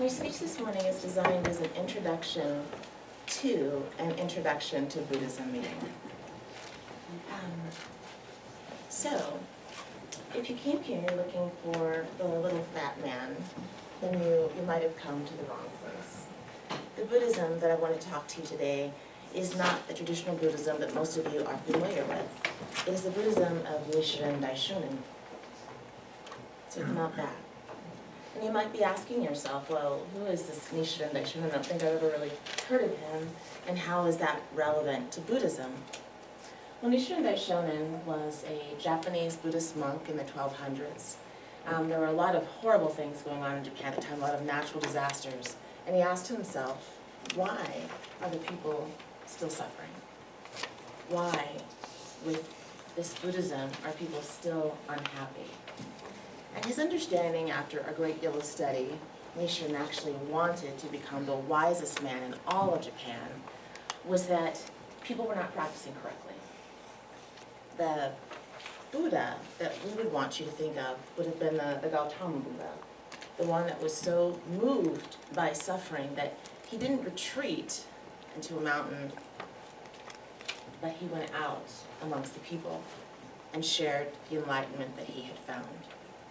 My speech this morning is designed as an introduction to Buddhism meeting. So, if you came here looking for the little fat man, then you might have come to the wrong place. The Buddhism that I want to talk to you today is not the traditional Buddhism that most of you are familiar with. It is the Buddhism of Nichiren Daishonin. So it's not that. And you might be asking yourself, well, who is this Nichiren Daishonin? I don't think I've ever really heard of him, and how is that relevant to Buddhism? Well, Nichiren Daishonin was a Japanese Buddhist monk in the 1200s. There were a lot of horrible things going on in Japan at the time, a lot of natural disasters. And he asked himself, why are the people still suffering? Why, with this Buddhism, are people still unhappy? And his understanding, after a great deal of study, Nichiren actually wanted to become the wisest man in all of Japan, was that people were not practicing correctly. The Buddha that we would want you to think of would have been the Gautama Buddha, the one that was so moved by suffering that he didn't retreat into a mountain, but he went out amongst the people and shared the enlightenment that he had found.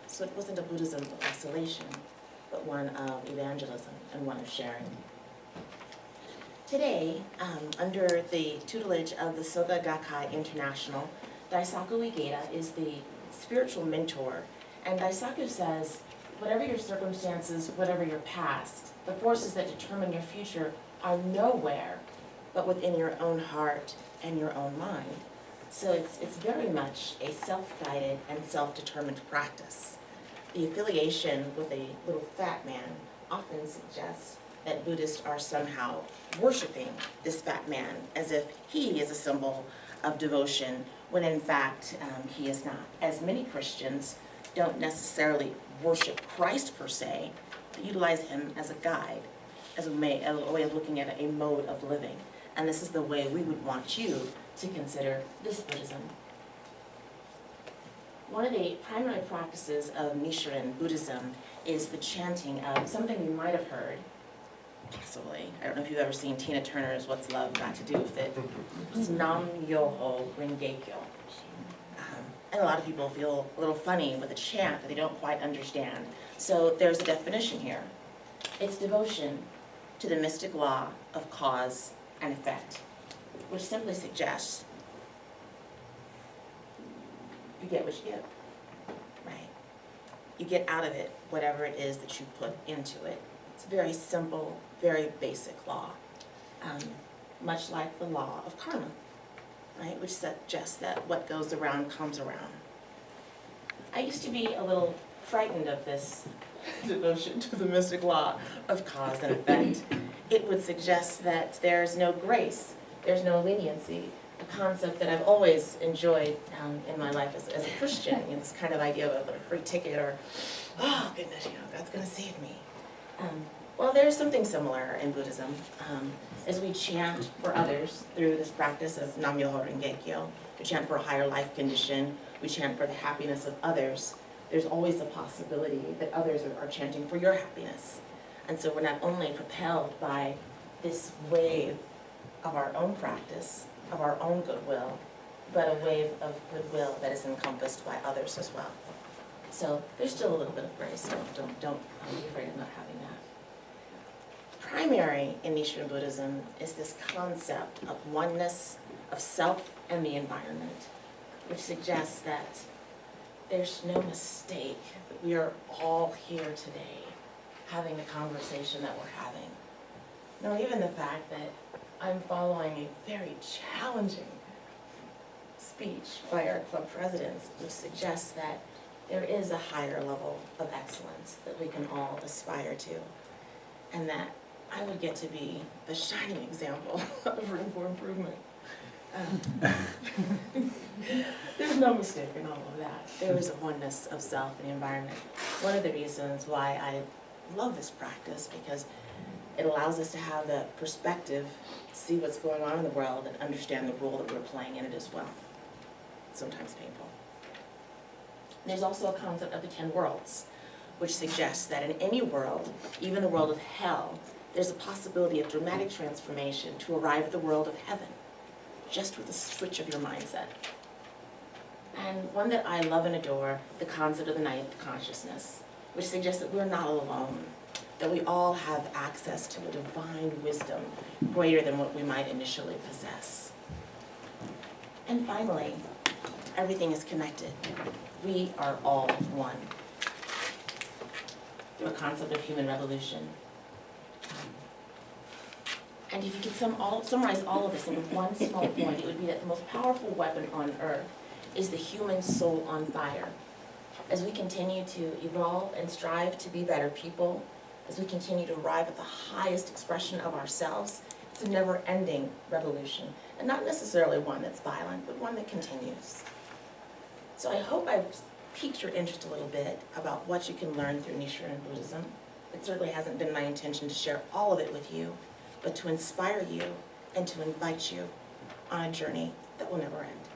So it wasn't a Buddhism of isolation, but one of evangelism and one of sharing. Today, under the tutelage of the Soka Gakkai International, Daisaku Ikeda is the spiritual mentor. And Daisaku says, whatever your circumstances, whatever your past, the forces that determine your future are nowhere but within your own heart and your own mind. So it's very much a self-guided and self-determined practice. The affiliation with a little fat man often suggests that Buddhists are somehow worshiping this fat man as if he is a symbol of devotion, when in fact he is not. As many Christians don't necessarily worship Christ per se, but utilize him as a guide, as a way of looking at a mode of living. And this is the way we would want you to consider this Buddhism. One of the primary practices of Nichiren Buddhism is the chanting of something you might have heard, possibly. I don't know if you've ever seen Tina Turner's What's Love Got to Do with It. It's Nam Myoho Renge Kyo. And a lot of people feel a little funny with a chant that they don't quite understand. So there's a definition here. It's devotion to the mystic law of cause and effect, which simply suggests you get what you give, right? You get out of it whatever it is that you put into it. It's a very simple, very basic law, much like the law of karma, right? Which suggests that what goes around comes around. I used to be a little frightened of this devotion to the mystic law of cause and effect. It would suggest that there's no grace, there's no leniency, a concept that I've always enjoyed in my life as a Christian, this kind of idea of a free ticket or, oh goodness, God's going to save me. Well, there's something similar in Buddhism. As we chant for others through this practice of Nam Myoho Renge Kyo, we chant for a higher life condition, we chant for the happiness of others, there's always a possibility that others are chanting for your happiness. And so we're not only propelled by this wave of our own practice, of our own goodwill, but a wave of goodwill that is encompassed by others as well. So there's still a little bit of grace. Don't be afraid of not having that. Primary in Nichiren Buddhism is this concept of oneness of self and the environment, which suggests that there's no mistake that we are all here today having the conversation that we're having. Now, even the fact that I'm following a very challenging speech by our club presidents, which suggests that there is a higher level of excellence that we can all aspire to, and that I would get to be the shining example of room for improvement. There's no mistake in all of that. There is a oneness of self and the environment. One of the reasons why I love this practice, because it allows us to have the perspective, see what's going on in the world, and understand the role that we're playing in it as well. Sometimes painful. There's also a concept of the 10 worlds, which suggests that in any world, even the world of hell, there's a possibility of dramatic transformation to arrive at the world of heaven, just with a switch of your mindset. And one that I love and adore, the concept of the ninth consciousness, which suggests that we're not alone, that we all have access to a divine wisdom greater than what we might initially possess. And finally, everything is connected. We are all one. Through a concept of human revolution. And if you could summarize all of this into one small point, it would be that the most powerful weapon on earth is the human soul on fire. As we continue to evolve and strive to be better people, as we continue to arrive at the highest expression of ourselves, it's a never-ending revolution. And not necessarily one that's violent, but one that continues. So I hope I've piqued your interest a little bit about what you can learn through Nichiren Buddhism. It certainly hasn't been my intention to share all of it with you, but to inspire you and to invite you on a journey that will never end.